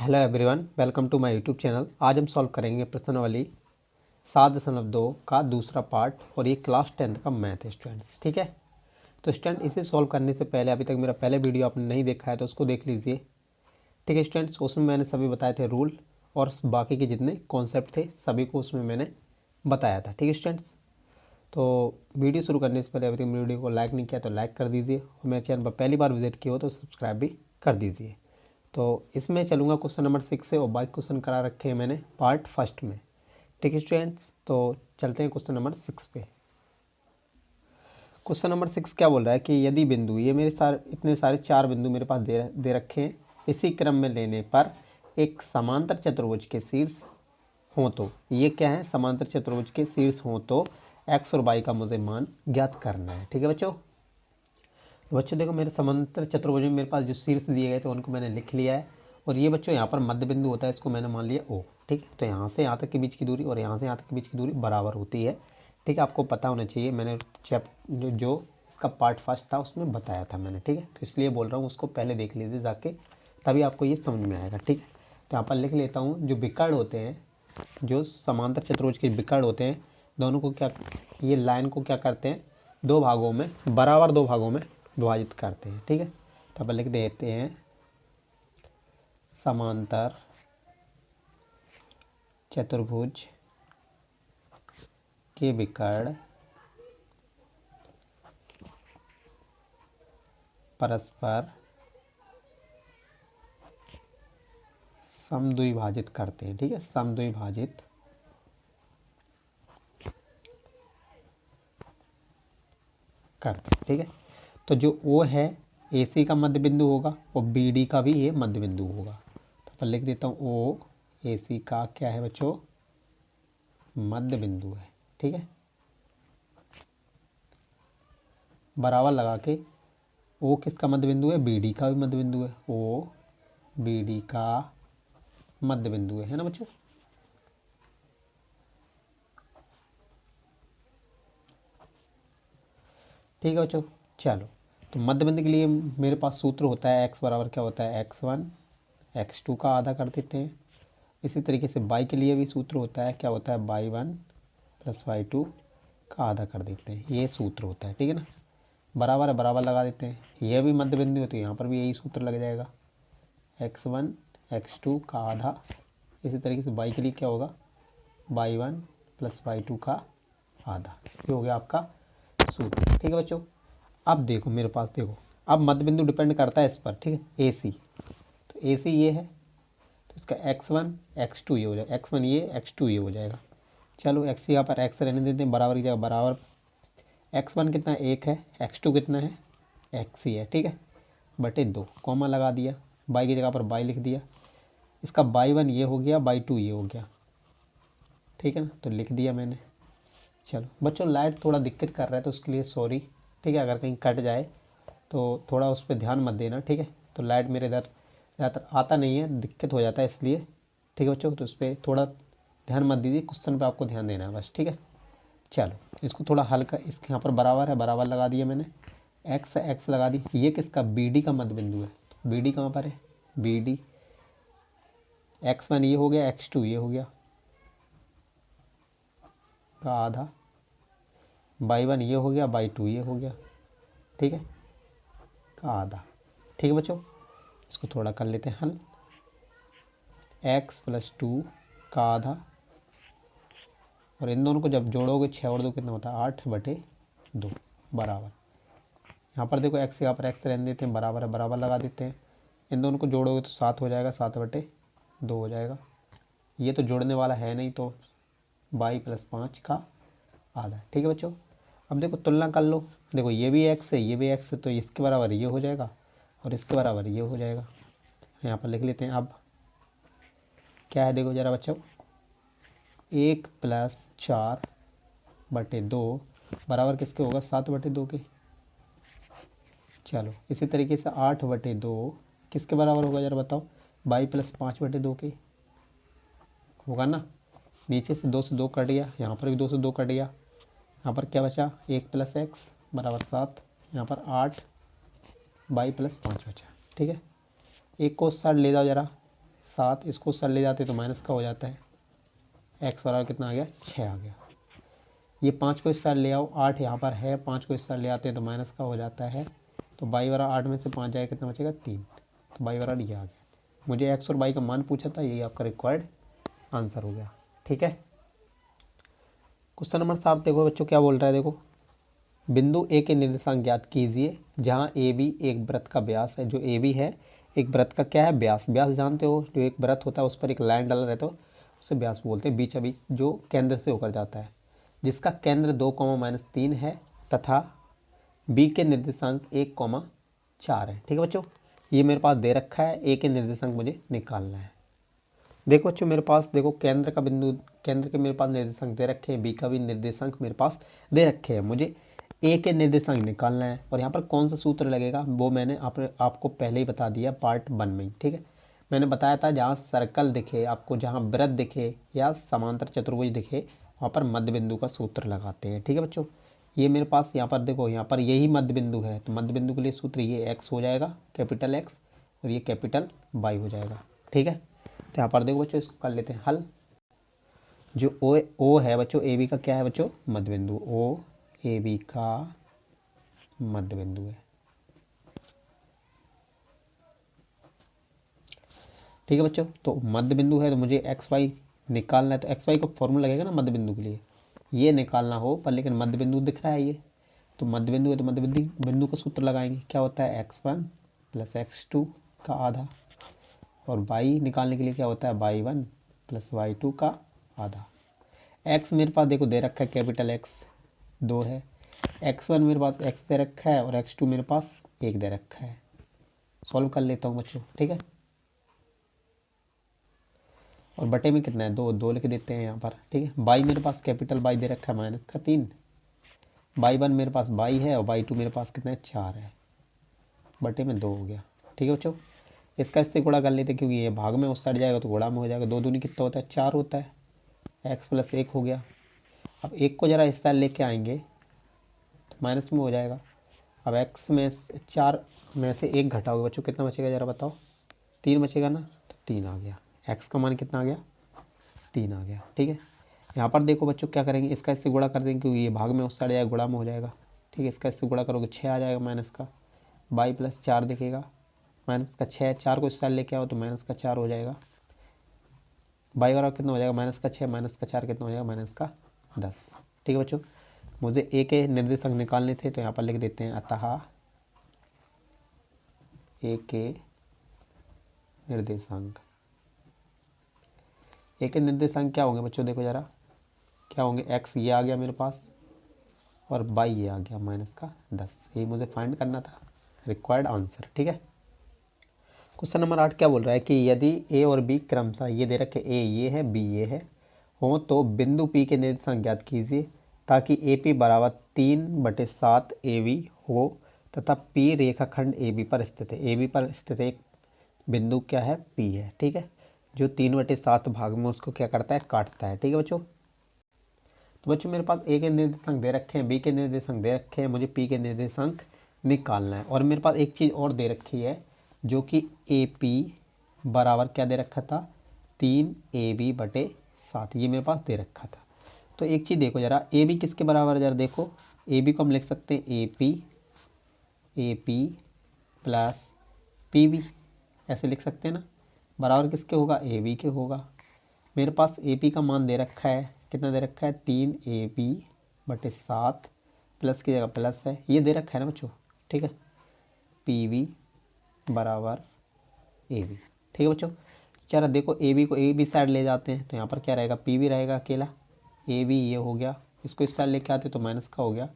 Hello everyone, welcome to my YouTube channel. आज हम solve करेंगे प्रश्नावली 7.2 का दूसरा पार्ट और ये क्लास 10th का मैथ है स्टूडेंट्स। ठीक है, तो स्टूडेंट इसे सॉल्व करने से पहले अभी तक मेरा पहले वीडियो आपने नहीं देखा है तो उसको देख लीजिए। ठीक है स्टूडेंट्स, उसमें मैंने सभी बताए थे रूल और बाकी के जितने कॉन्सेप्ट थे सभी को उसमें मैंने बताया था। ठीक है स्टूडेंट्स, तो वीडियो शुरू करने से पहले अभी तक मेरी वीडियो को लाइक नहीं किया तो लाइक कर दीजिए और मेरे चैनल पर पहली बार विजिट किया हो तो सब्सक्राइब भी कर दीजिए। तो इसमें चलूँगा क्वेश्चन नंबर 6 से और बाकी क्वेश्चन करा रखे हैं मैंने पार्ट फर्स्ट में। ठीक है स्टूडेंट्स, तो चलते हैं क्वेश्चन नंबर 6 पे। क्वेश्चन नंबर 6 क्या बोल रहा है कि यदि बिंदु, ये मेरे इतने सारे 4 बिंदु मेरे पास दे रखे हैं, इसी क्रम में लेने पर एक समांतर चतुर्भुज के शीर्ष हों तो, ये क्या है, समांतर चतुर्भुज के शीर्ष हों तो एक्स और वाई का मुझे मान ज्ञात करना है। ठीक है बच्चों, बच्चों देखो मेरे समांतर चतुर्भुज में मेरे पास जो शीर्ष दिए गए थे उनको मैंने लिख लिया है और ये बच्चों यहाँ पर मध्य बिंदु होता है, इसको मैंने मान लिया ओ। ठीक है, तो यहाँ से यहाँ तक के बीच की दूरी और यहाँ से यहाँ तक के बीच की दूरी बराबर होती है। ठीक है, आपको पता होना चाहिए, मैंने जो इसका पार्ट फर्स्ट था उसमें बताया था मैंने। ठीक है, तो इसलिए बोल रहा हूँ उसको पहले देख लीजिए जाके, तभी आपको ये समझ में आएगा। ठीक है, तो यहाँ पर लिख लेता हूँ, जो विकर्ण होते हैं, जो समांतर चतुर्भुज के विकर्ण होते हैं, दोनों को क्या, ये लाइन को क्या करते हैं, दो भागों में, बराबर दो भागों में विभाजित करते हैं। ठीक है, तो अपन लिख देते हैं समांतर चतुर्भुज के विकर्ण परस्पर समद्विभाजित करते हैं। ठीक है, समद्विभाजित करते हैं। ठीक है, तो जो O है AC का मध्य बिंदु होगा और BD का भी ये मध्य बिंदु होगा। तो अपन लिख देता हूँ O AC का क्या है बच्चों, मध्य बिंदु है। ठीक है, बराबर लगा के O किसका मध्य बिंदु है, BD का भी मध्य बिंदु है, O BD का मध्य बिंदु है ना बच्चों। ठीक है बच्चों, चलो तो मध्य बिंदु के लिए मेरे पास सूत्र होता है x बराबर क्या होता है, x1 x2 का आधा कर देते हैं। इसी तरीके से y के लिए भी सूत्र होता है, क्या होता है, y1 प्लस y2 का आधा कर देते हैं, ये सूत्र होता है। ठीक है ना, बराबर है, बराबर लगा देते हैं, ये भी मध्य बिंदु है तो यहाँ पर भी यही सूत्र लग जाएगा, x1 x2 का आधा। इसी तरीके से y के लिए क्या होगा, y1 प्लस y2 का आधा, ये हो गया आपका सूत्र। ठीक है बच्चों, अब देखो मेरे पास, देखो अब मध्य बिंदु डिपेंड करता है इस पर। ठीक है, AC, तो AC ये है तो इसका x1 x2 ये हो जाएगा, x1 ये x2 ये हो जाएगा। चलो x यहाँ पर x रहने देते हैं, बराबर की जगह बराबर, x1 कितना है, 1 है, x2 कितना है, x ही है। ठीक है, बटे 2, कॉमा लगा दिया, y की जगह पर y लिख दिया, इसका y1 ये हो गया, y2 ये हो गया। ठीक है ना, तो लिख दिया मैंने। चलो बच्चों, लाइट थोड़ा दिक्कत कर रहा है तो उसके लिए सॉरी। ठीक है, अगर कहीं कट जाए तो थोड़ा उस पर ध्यान मत देना। ठीक है, तो लाइट मेरे इधर ज़्यादातर आता नहीं है, दिक्कत हो जाता है इसलिए। ठीक है बच्चों, तो उस पर थोड़ा ध्यान मत दीजिए, क्वेश्चन पे आपको ध्यान देना है बस। ठीक है, चलो इसको थोड़ा हल्का, इसके यहाँ पर बराबर है, बराबर लगा दिया मैंने, x लगा दी, ये किसका, BD का मध्य बिंदु है, तो BD कहाँ पर है, BD, x1 ये हो गया, x2 ये हो गया का आधा, y1 ये हो गया, y2 ये हो गया। ठीक है, का आधा। ठीक है बच्चों, इसको थोड़ा कर लेते हैं हल, x प्लस 2 का आधा, और इन दोनों को जब जोड़ोगे 6 और 2 कितना होता है, 8/2 बराबर। यहाँ पर देखो x यहाँ पर x रहने देते हैं, बराबर है, बराबर लगा देते हैं, इन दोनों को जोड़ोगे तो 7 हो जाएगा, 7/2 हो जाएगा। ये तो जोड़ने वाला है नहीं तो y प्लस 5 का आधा। ठीक है बच्चों, अब देखो तुलना कर लो, देखो ये भी x है, ये भी x है, तो इसके बराबर ये हो जाएगा और इसके बराबर ये हो जाएगा। यहाँ पर लिख लेते हैं, अब क्या है देखो ज़रा बच्चों, 1 प्लस 4/2 बराबर किसके होगा, 7/2 के। चलो इसी तरीके से 8/2 किसके बराबर होगा ज़रा बताओ, y प्लस 5/2 के होगा ना। नीचे से 2 से 2 कट गया, यहाँ पर भी 2 से 2 कट गया, यहाँ पर क्या बचा, 1 प्लस x बराबर 7, यहाँ पर 8 y प्लस 5 बचा। ठीक है, एक को उस साइड ले जाओ ज़रा, 7, इसको सर ले जाते तो माइनस का हो जाता है, एक्स बराबर कितना आ गया 6 आ गया। ये 5 को इस साइड ले आओ, 8 यहाँ पर है, 5 को इस साइड ले आते हैं तो माइनस का हो जाता है, तो बाई बराबर 8 में से 5 जाएगा कितना बचेगा 3, तो बाई बराबर ये आ गया। मुझे एक्स और बाई का मान पूछा था, यही आपका रिक्वायर्ड आंसर हो गया। ठीक है, क्वेश्चन नंबर 7 देखो बच्चों क्या बोल रहा है। देखो, बिंदु ए के निर्देशांक ज्ञात कीजिए जहाँ ए बी एक वृत्त का व्यास है। जो ए बी है एक वृत्त का क्या है, व्यास। व्यास जानते हो, जो एक वृत्त होता है उस पर एक लाइन डाला रहता है तो उसे व्यास बोलते हैं, बीच बीच जो केंद्र से होकर जाता है, जिसका केंद्र 2, -3 है तथा बी के निर्देशांक 1, 4 है। ठीक है बच्चों, ये मेरे पास दे रखा है, ए के निर्देशांक मुझे निकालना है। देखो बच्चों मेरे पास देखो केंद्र का बिंदु, केंद्र के मेरे पास निर्देशांक दे रखे हैं, बी का भी निर्देशांक मेरे पास दे रखे हैं, मुझे ए के निर्देशांक निकालना है। और यहाँ पर कौन सा सूत्र लगेगा वो मैंने आपको पहले ही बता दिया पार्ट 1 में। ठीक है, मैंने बताया था जहाँ सर्कल दिखे आपको, जहाँ वृत्त दिखे या समांतर चतुर्भुज दिखे, वहाँ पर मध्य बिंदु का सूत्र लगाते हैं। ठीक है बच्चों, ये मेरे पास यहाँ पर देखो, यहाँ पर यही मध्य बिंदु है, तो मध्य बिंदु के लिए सूत्र ये एक्स हो जाएगा, कैपिटल एक्स, और ये कैपिटल वाई हो जाएगा। ठीक है, तो यहाँ पर देखो बच्चों इसको कर लेते हैं हल। जो ओ है बच्चों, ए बी का क्या है बच्चों, मध्य बिंदु, ओ ए बी का मध्य बिंदु है। ठीक है बच्चों, तो मध्य बिंदु है तो मुझे एक्स वाई निकालना है, तो एक्स वाई का फॉर्मूला लगेगा ना मध्य बिंदु के लिए, ये निकालना हो पर, लेकिन मध्य बिंदु दिख रहा है ये, तो मध्य बिंदु है तो मध्य बिंदु का सूत्र लगाएंगे, क्या होता है x1 + x2 का आधा, और y निकालने के लिए क्या होता है y1 + y2 का आधा। x मेरे पास देखो दे रखा है कैपिटल X 2 है, x1 मेरे पास x दे रखा है और x2 मेरे पास 1 दे रखा है। सॉल्व कर लेता हूँ बच्चों। ठीक है, और बटे में कितना है 2, 2 लिख देते हैं यहाँ पर। ठीक है, y मेरे पास कैपिटल Y दे रखा है -3, y1 मेरे पास y है और y2 मेरे पास कितना है 4 है, बटे में 2 हो गया। ठीक है बच्चों, इसका इससे गुणा कर लेते हैं क्योंकि ये भाग में उस साइड जाएगा तो गुणा में हो जाएगा, 2 दूनी कितना होता है 4 होता है, x + 1 हो गया। अब 1 को ज़रा इस साइड लेके आएंगे तो माइनस में हो जाएगा। अब x में 4 में से 1 घटाओगे बच्चों कितना बचेगा ज़रा बताओ, 3 बचेगा ना, तो 3 आ गया, x का मान कितना आ गया 3 आ गया। ठीक है, यहाँ पर देखो बच्चों क्या करेंगे, इसका इससे गुणा कर देंगे क्योंकि ये भाग में उस साइड जाएगा, गुणा में हो जाएगा। ठीक है, इसका इससे गुणा करोगे 6 आ जाएगा माइनस का, y + 4 दिखेगा, माइनस का 6, 4 को इस साइड लेके आओ तो -4 हो जाएगा, y बराबर कितना हो जाएगा -6 - 4 कितना हो जाएगा -10। ठीक है बच्चों, मुझे ए के निर्देशांक निकालने थे तो यहाँ पर लिख देते हैं, अतः ए के निर्देशांक, ए के निर्देशांक क्या होंगे बच्चों, देखो ज़रा क्या होंगे, x ये आ गया मेरे पास और y ये आ गया -10, यही मुझे फाइंड करना था, रिक्वायर्ड आंसर। ठीक है, क्वेश्चन नंबर 8 क्या बोल रहा है कि यदि ए और बी क्रमशः ये दे रखे, ए ये है बी ये है हो, तो बिंदु पी के निर्देशांक ज्ञात कीजिए ताकि ए पी बराबर 3/7 ए बी हो तथा पी रेखाखंड ए बी पर स्थित है। ए बी पर स्थित एक बिंदु क्या है, पी है। ठीक है, जो 3/7 भाग में उसको क्या करता है, काटता है। ठीक है बच्चों, तो बच्चों मेरे पास ए के निर्देशांक दे रखे हैं, बी के निर्देशांक दे रखे हैं, मुझे पी के निर्देशांक निकालना है। और मेरे पास एक चीज़ और दे रखी है जो कि ए पी बराबर क्या दे रखा था, 3AB/7, ये मेरे पास दे रखा था। तो एक चीज़ देखो ज़रा, ए बी किसके बराबर है, ज़रा देखो, ए बी को हम लिख सकते हैं ए पी + पी बी, ऐसे लिख सकते हैं ना, बराबर किसके होगा, ए बी के होगा। मेरे पास ए पी का मान दे रखा है, कितना दे रखा है 3AB/7, प्लस की जगह प्लस है, ये दे रखा है ना बच्चों। ठीक है, पी बी बराबर ए बी। ठीक है बच्चों, चलो देखो ए बी को ए बी साइड ले जाते हैं तो यहाँ पर क्या रहेगा, पी बी रहेगा अकेला, ए बी ये हो गया, इसको इस साइड लेके आते तो माइनस का हो गया,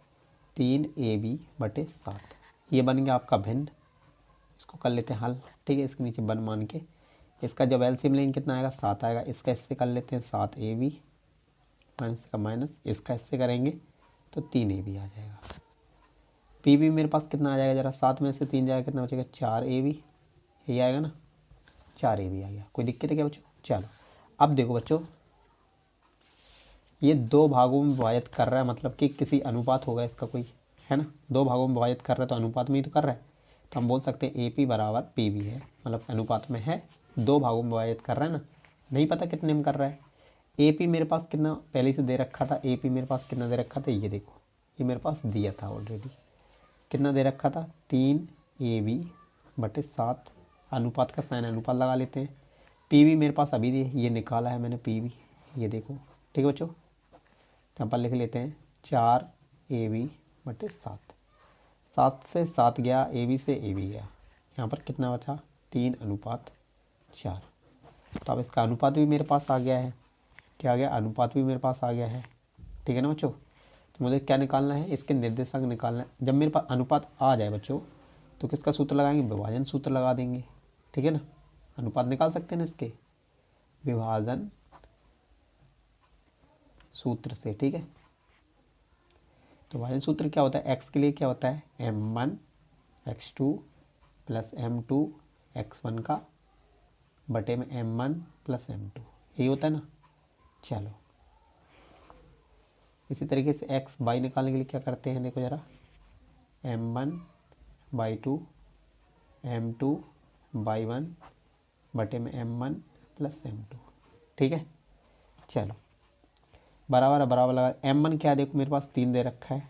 3AB/7, ये बन गया आपका भिन्न। इसको कर लेते हैं हल। ठीक है, इसके नीचे 1 मान के, इसका जब एलसीएम लेंगे कितना आएगा 7 आएगा, इसका इससे कर लेते हैं 7AB माइनस का माइनस, इसका इससे करेंगे तो 3AB आ जाएगा। पी बी मेरे पास कितना आ जाएगा, ज़रा 7 में से 3 जाएगा कितना बचेगा, 4AB, ये आएगा ना, 4AB आ गया। कोई दिक्कत है क्या बच्चों, चलो अब देखो बच्चों, ये 2 भागों में विभाजित कर रहा है, मतलब कि किसी अनुपात होगा इसका कोई, है ना, 2 भागों में विभाजित कर रहा है तो अनुपात में ही तो कर रहा है, तो हम बोल सकते हैं ए पी बराबर पी बी है, मतलब अनुपात में है दो भागों में विभाजित कर रहा है ना, नहीं पता कितने में कर रहा है। ए पी मेरे पास कितना पहले से दे रखा था, ए पी मेरे पास कितना दे रखा था, ये देखो ये मेरे पास दिया था ऑलरेडी, कितना दे रखा था 3 AB/7। अनुपात का साइन अनुपात लगा लेते हैं। पी वी मेरे पास अभी ये निकाला है मैंने पी वी, ये देखो ठीक है बच्चों। यहाँ पर लिख लेते हैं 4AB/7। 7 से 7 गया, ए बी से ए बी गया, यहाँ पर कितना बचा 3:4। तो अब इसका अनुपात भी मेरे पास आ गया है, क्या आ गया, अनुपात भी मेरे पास आ गया है, ठीक है ना बच्चों। तो मुझे क्या निकालना है, इसके निर्देशांक निकालना है। जब मेरे पास अनुपात आ जाए बच्चों तो किसका सूत्र लगाएंगे, विभाजन सूत्र लगा देंगे, ठीक है ना। अनुपात निकाल सकते हैं ना इसके विभाजन सूत्र से, ठीक है। तो विभाजन सूत्र क्या होता है, एक्स के लिए क्या होता है M1 X2 + M2 X1 का बटे में M1 + M2, यही होता है ना। चलो इसी तरीके से एक्स वाई निकालने के लिए क्या करते हैं, देखो ज़रा M1/2 M2/1 बटे में M1 + M2, ठीक है। चलो बराबर बराबर लगा, M1 क्या है देखो मेरे पास 3 दे रखा है,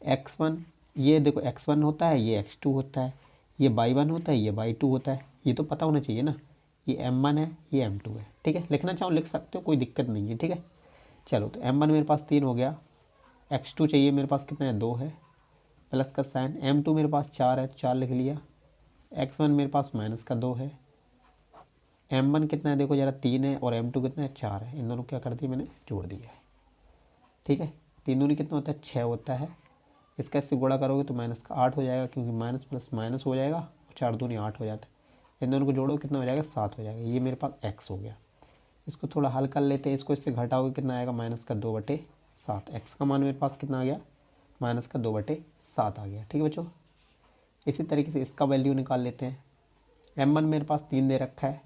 X1 ये देखो X1 होता है, ये X2 होता है, ये Y1 होता है, ये Y2 होता है, ये तो पता होना चाहिए ना। ये M1 है, ये M2 है, ठीक है। लिखना चाहो लिख सकते हो, कोई दिक्कत नहीं है, ठीक है। चलो तो M1 मेरे पास 3 हो गया, X2 चाहिए मेरे पास कितना है 2 है, प्लस का साइन, M2 मेरे पास 4 है तो 4 लिख लिया, X1 मेरे पास -2 है, M1 कितना है देखो ज़रा 3 है, और M2 कितना है 4 है, इन दोनों क्या कर दिया मैंने जोड़ दिया है, ठीक है। 3 दूनी कितना होता है 6 होता है, इसका इससे गुणा करोगे तो -8 हो जाएगा, क्योंकि माइनस प्लस माइनस हो जाएगा, और 4 दूनी 8 हो जाता है, इन दोनों को जोड़ो कितना हो जाएगा 7 हो जाएगा, ये मेरे पास x हो गया। इसको थोड़ा हल कर लेते हैं, इसको इससे घटाओगे कितना आएगा -2/7, x का मान मेरे पास कितना आ गया -2/7 आ गया, ठीक है बच्चों। इसी तरीके से इसका वैल्यू निकाल लेते हैं। M1 मेरे पास 3 दे रखा है,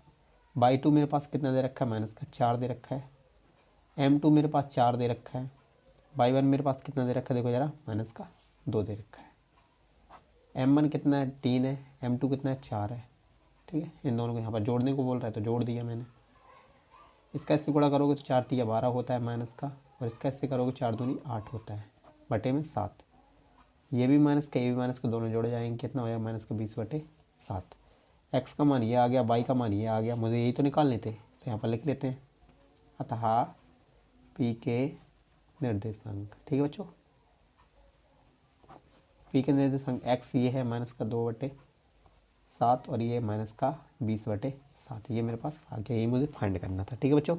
Y2 मेरे पास कितना दे रखा है -4 दे रखा है, M2 मेरे पास 4 दे रखा है, Y1 मेरे पास कितना दे रखा है देखो ज़रा -2 दे रखा है, M1 कितना है 3 है, M2 कितना है 4 है, ठीक है। इन दोनों को यहाँ पर जोड़ने को बोल रहा है तो जोड़ दिया मैंने। इसका इससे गुणा करोगे तो 4×3 = 12 होता है माइनस का, और इसका इससे करोगे 4 दूनी 8 होता है, बटे में 7, ये भी माइनस का ये भी माइनस का, दोनों जोड़े जाएंगे, कितना हो जाएगा -20/7। एक्स का मान ये आ गया, वाई का मान ये आ गया, मुझे यही तो निकालने थे, तो यहाँ पर लिख लेते हैं अतः पी के निर्देशांक, ठीक है बच्चों। पी के निर्देशांक एक्स ये है -2/7 और ये -20/7, ये मेरे पास आ गया, ये मुझे फाइंड करना था, ठीक है बच्चों।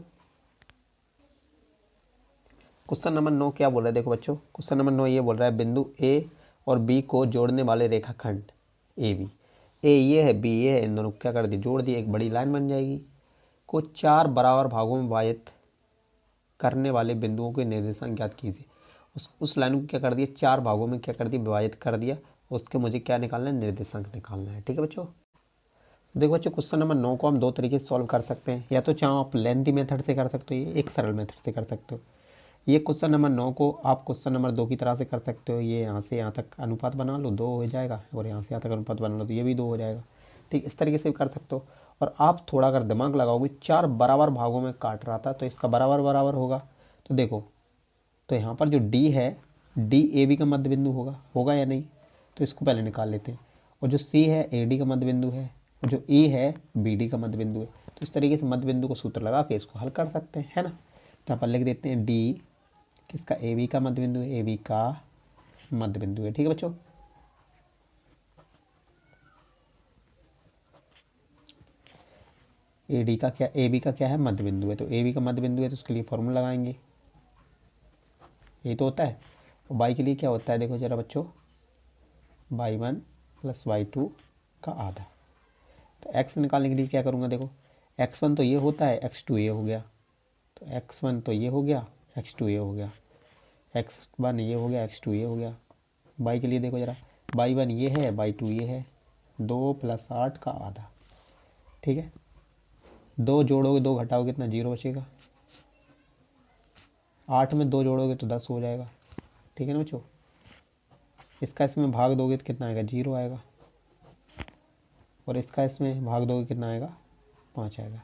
क्वेश्चन नंबर 9 क्या बोल रहा है देखो बच्चों, क्वेश्चन नंबर 9 ये बोल रहा है बिंदु ए और बी को जोड़ने वाले रेखाखंड ए बी, ए ये है बी ये है, इन दोनों को क्या कर दिया जोड़ दिया, एक बड़ी लाइन बन जाएगी। को 4 बराबर भागों में विभाजित करने वाले बिंदुओं के निर्देशांक ज्ञात कीजिए। उस लाइन को क्या कर दिया 4 भागों में क्या कर दिया विभाजित कर दिया, उसके मुझे क्या निकालना है निर्देशांक निकालना है, ठीक है बच्चों। देखो बच्चों क्वेश्चन नंबर 9 को हम 2 तरीके से सॉल्व कर सकते हैं, या तो चाहो आप लेंथी मेथड से कर सकते हो, ये एक सरल मेथड से कर सकते हो। ये क्वेश्चन नंबर 9 को आप क्वेश्चन नंबर 2 की तरह से कर सकते हो, ये यहाँ से यहाँ तक अनुपात बना लो 2 हो जाएगा, और यहाँ से यहाँ तक अनुपात बना लो तो ये भी 2 हो जाएगा, ठीक इस तरीके से भी कर सकते हो। और आप थोड़ा अगर दिमाग लगाओगे 4 बराबर भागों में काट रहा था तो इसका बराबर बराबर होगा, तो देखो तो यहाँ पर जो डी है डी ए बी का मध्य बिंदु होगा या नहीं, तो इसको पहले निकाल लेते हैं। और जो सी है ए डी का मध्य बिंदु है, और जो ई है बी डी का मध्य बिंदु है, तो इस तरीके से मध्य बिंदु को सूत्र लगा के इसको हल कर सकते हैं, है ना। तो यहाँ पर लिख देते हैं डी किसका ए बी का मध्य बिंदु है, ए बी का मध्य बिंदु है, ठीक है बच्चों। ए डी का क्या ए बी का क्या है मध्य बिंदु है, तो ए बी का मध्य बिंदु है तो उसके लिए फॉर्मूला लगाएंगे, ये तो होता है। और वाई के लिए क्या होता है देखो जरा बच्चों, y1 + y2 का आधा। तो x निकालने के लिए क्या करूँगा देखो, x1 तो ये होता है, x2 ये हो गया, तो x1 तो ये हो गया, x2 ये हो गया, x1 ये हो गया, x2 ये हो गया। y के लिए देखो जरा, y1 ये है, y2 ये है, 2 + 8 का आधा, ठीक है। 2 जोड़ोगे 2 घटाओगे कितना 0 बचेगा, 8 में 2 जोड़ोगे तो 10 हो जाएगा, ठीक है ना बच्चों। इसका इसमें भाग दोगे तो कितना आएगा 0 आएगा, और इसका इसमें भाग दोगे कितना आएगा 5 आएगा।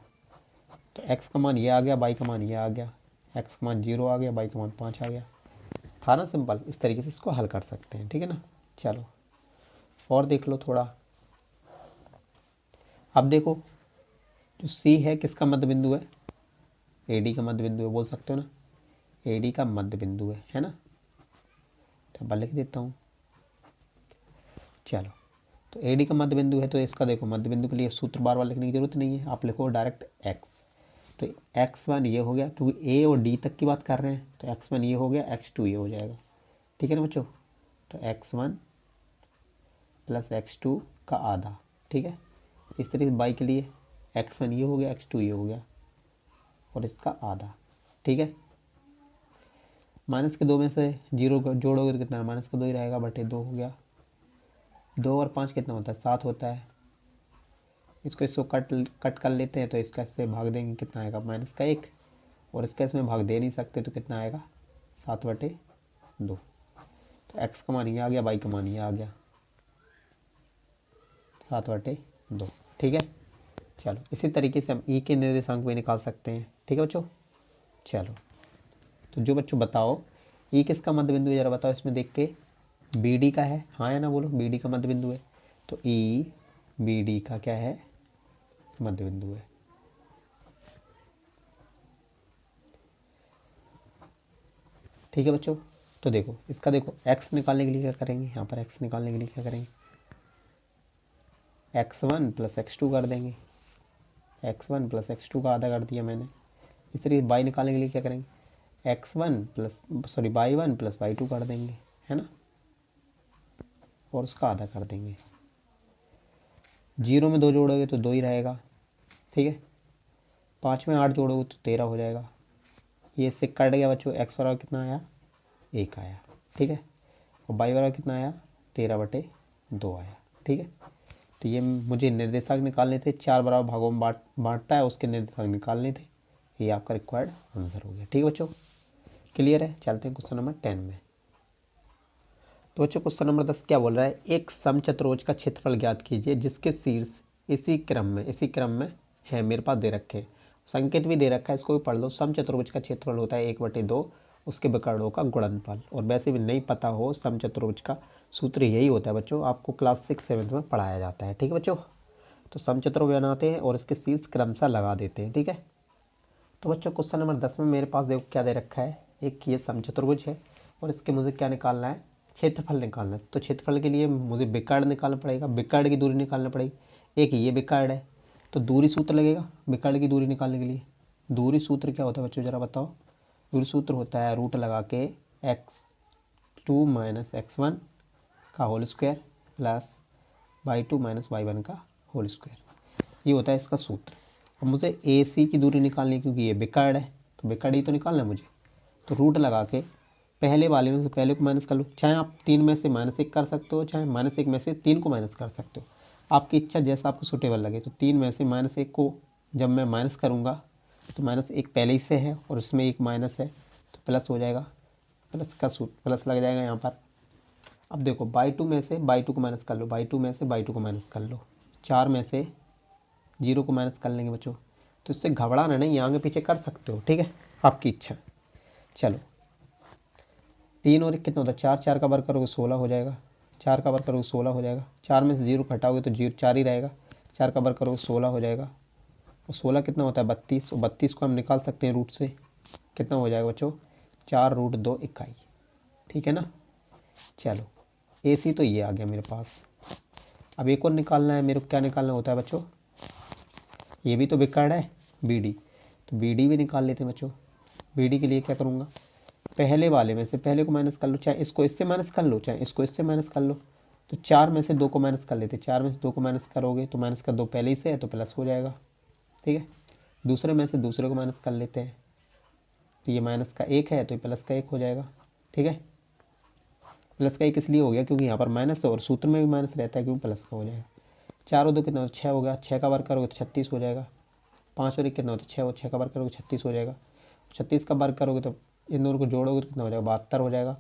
तो x का मान ये आ गया, y का मान ये आ गया, x का मान 0 आ गया, y का मान 5 आ गया। था ना सिंपल। इस तरीके से इसको हल कर सकते हैं, ठीक है ना। चलो और देख लो थोड़ा। अब देखो जो C है किसका मध्य बिंदु है, AD का मध्य बिंदु है, बोल सकते हो ना, AD का मध्य बिंदु है ना। तो अब लिख देता हूँ। चलो तो AD का मध्य बिंदु है, तो इसका देखो मध्य बिंदु के लिए सूत्र बार बार लिखने की जरूरत नहीं है, आप लिखो डायरेक्ट x। तो x1 ये हो गया, क्योंकि A और D तक की बात कर रहे हैं, तो x1 ये हो गया, x2 ये हो जाएगा, ठीक है ना बच्चों। तो x1 प्लस x2 का आधा, ठीक है। इस तरीके से y के लिए x1 ये हो गया, x2 ये हो गया और इसका आधा, ठीक है। माइनस के 2 में से 0 जोड़ोगे तो कितना, माइनस का 2 ही रहेगा, बटे 2 हो गया। 2 और 5 कितना होता है, 7 होता है। इसको कट कर लेते हैं, तो इसका इससे भाग देंगे, कितना आएगा, माइनस का 1। और इसका इसमें भाग दे नहीं सकते, तो कितना आएगा, 7/2। तो x का मान ये आ गया, y का मान ये आ गया, 7/2, ठीक है। चलो इसी तरीके से हम E के निर्देशांक भी निकाल सकते हैं, ठीक है बच्चों। चलो तो जो बच्चों बताओ E किसका मध्य बिंदु है, ज़रा बताओ इसमें देख के। BD का है, हाँ या ना बोलो, BD का मध्य बिंदु है। तो E BD का क्या है, मध्य बिंदु है। ठीक है बच्चों। तो देखो इसका देखो x निकालने के लिए क्या करेंगे, यहाँ पर x निकालने के लिए क्या करेंगे, x1 प्लस x2 कर देंगे। x1 प्लस x2 का आधा कर दिया मैंने। इस तरीके y निकालने के लिए क्या करेंगे, y1 प्लस y2 कर देंगे, है ना, और उसका आधा कर देंगे। 0 में 2 जोड़ोगे तो 2 ही रहेगा, ठीक है। 5 में 8 जोड़ोगे तो 13 हो जाएगा। ये इससे कट गया बच्चों, x बराबर कितना आया, 1 आया, ठीक है। और y बराबर कितना आया, 13/2 आया, ठीक है। तो ये मुझे निर्देशांक निकालने थे, 4 बराबर भागों में बांटता है, उसके निर्देशांक निकालने थे। ये आपका रिक्वायर्ड आंसर हो गया, ठीक है बच्चों। क्लियर है। चलते हैं क्वेश्चन नंबर 10 में। तो बच्चों क्वेश्चन नंबर 10 क्या बोल रहा है, एक समचतुर्भुज का क्षेत्रफल ज्ञात कीजिए जिसके शीर्ष इसी क्रम में है, मेरे पास दे रखे हैं, संकेत भी दे रखा है, इसको भी पढ़ लो। समचतुर्भुज का क्षेत्रफल होता है 1/2 उसके विकर्णों का गुणनफल। और वैसे भी नहीं पता हो समचतुर्भुज का सूत्र यही होता है बच्चों, आपको क्लास 6-7 में पढ़ाया जाता है, ठीक है बच्चों। तो समचतुर्भुज बनाते हैं और इसके शीर्ष क्रमशः लगा देते हैं, ठीक है। तो बच्चों क्वेश्चन नंबर 10 में मेरे पास देखो क्या दे रखा है, एक ये समचतुर्भुज है और इसके मुझे क्या निकालना है, क्षेत्रफल निकालना है। तो क्षेत्रफल के लिए मुझे विकर्ण निकालना पड़ेगा, विकर्ण की दूरी निकालना पड़ेगी। एक ये विकर्ण है तो दूरी सूत्र लगेगा विकर्ण की दूरी निकालने के लिए। दूरी सूत्र क्या होता है बच्चों, ज़रा बताओ। दूरी सूत्र होता है रूट लगा के x2 माइनस x1 का whole square plus y2 minus y1 का होल स्क्वायर, ये होता है इसका सूत्र। अब मुझे AC की दूरी निकालनी है, क्योंकि ये विकर्ण है तो विकर्ण ही तो निकालना है मुझे। तो रूट लगा के पहले वाले में से पहले को माइनस कर लो, चाहे आप 3 में से -1 कर सकते हो, चाहे -1 में से 3 को माइनस कर सकते हो, आपकी इच्छा, जैसा आपको सूटेबल लगे। तो 3 में से -1 को जब मैं माइनस करूँगा तो -1 पहले ही से है और उसमें एक माइनस है तो प्लस हो जाएगा, प्लस लग जाएगा यहाँ पर। अब देखो y2 में से y2 को माइनस कर लो, y2 में से y2 को माइनस कर लो, 4 में से 0 को माइनस कर लेंगे बच्चों। तो इससे घबराना नहीं, आगे पीछे कर सकते हो, ठीक है, आपकी इच्छा। चलो 3 और 1 कितना होता है, 4, 4 का वर्ग करोगे 16 हो जाएगा, 4 का वर्ग करोगे 16 हो जाएगा। 4 में से 0 घटाओगे तो 4 ही रहेगा, 4 का वर्ग करोगे 16 हो जाएगा। और 16 कितना होता है 32, और 32 को हम निकाल सकते हैं रूट से, कितना हो जाएगा बच्चों, 4√2 इकाई, ठीक है ना। चलो AC तो ये आ गया मेरे पास। अब एक और निकालना है मेरे को, क्या निकालना होता है बच्चों, ये भी तो विकर्ण है BD, तो BD भी निकाल लेते हैं बच्चों। BD के लिए क्या करूँगा, पहले वाले में से पहले को माइनस कर लो, चाहे इसको इससे माइनस कर लो, चाहे इसको इससे माइनस कर लो। तो 4 में से 2 को माइनस कर लेते, 4 में से 2 को माइनस करोगे तो माइनस का 2 पहले ही से है तो प्लस हो जाएगा, ठीक है। दूसरे में से दूसरे को माइनस कर लेते हैं, तो ये माइनस का 1 है तो ये प्लस का 1 हो जाएगा, ठीक है। प्लस का 1 इसलिए हो गया क्योंकि यहाँ पर माइनस है और सूत्र में भी माइनस रहता है, क्योंकि प्लस का हो जाएगा। 4 और 2 कितना, 6 हो गया, 6 का वर्ग करोगे तो 36 हो जाएगा। 5 और 1 कितना होता है 6, और 6 का वर्ग करोगे 36 हो जाएगा। 36 का वर्ग करोगे तो इन दोनों को जोड़ोगे तो कितना हो जाएगा, 72 हो जाएगा।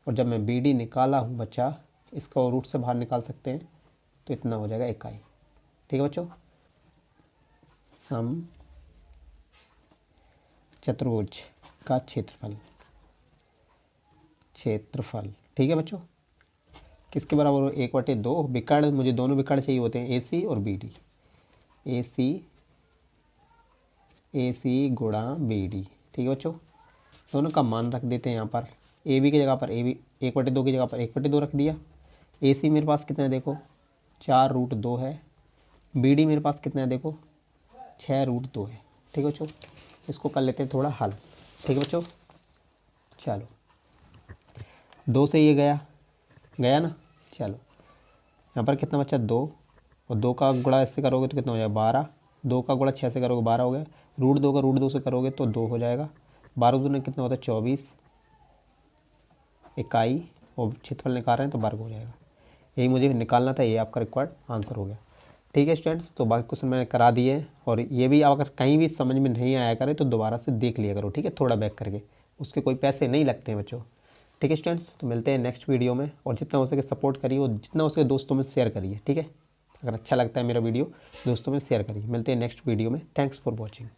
और जब मैं BD निकाला हूँ बच्चा, इसका रूट से बाहर निकाल सकते हैं, तो इतना हो जाएगा इकाई, ठीक है बच्चों। सम चतुर्भुज का क्षेत्रफल, ठीक है बच्चों। किसके बराबर हो, 1/2 विकर्ण, मुझे दोनों विकर्ण चाहिए होते हैं, AC और BD, AC गुणा BD, ठीक है बच्चों। दोनों का मान रख देते हैं यहाँ पर, AB की जगह पर AB, 1/2 की जगह पर 1/2 रख दिया। AC मेरे पास कितना है देखो, 4√2 है। BD मेरे पास कितना है देखो, 6√2 है, ठीक है बच्चों। इसको कर लेते हैं थोड़ा हल, ठीक है बच्चों। चलो 2 से ये गया ना, चलो यहाँ पर कितना बचा 2, और 2 का गुणा इससे करोगे तो कितना हो जाएगा 12, 2 का गुणा 6 से करोगे 12 हो गया, √2 का √2 से करोगे तो 2 हो जाएगा, 12 दूनी कितना होता है 24 इकाई, और क्षेत्रफल निकाल रहे हैं तो वर्ग हो जाएगा। यही मुझे निकालना था, ये आपका रिक्वायर्ड आंसर हो गया, ठीक है स्टूडेंट्स। तो बाकी क्वेश्चन मैंने करा दिए हैं, और ये भी अगर कहीं भी समझ में नहीं आया करे तो दोबारा से देख लिया करो, ठीक है, थोड़ा बैक करके, उसके कोई पैसे नहीं लगते हैं बच्चों, ठीक है स्टूडेंट्स। तो मिलते हैं नेक्स्ट वीडियो में, और जितना हो सके सपोर्ट करिए और जितना हो सके दोस्तों में शेयर करिए, ठीक है। अगर अच्छा लगता है मेरा वीडियो दोस्तों में शेयर करिए। मिलते हैं नेक्स्ट वीडियो में, थैंक्स फॉर वॉचिंग।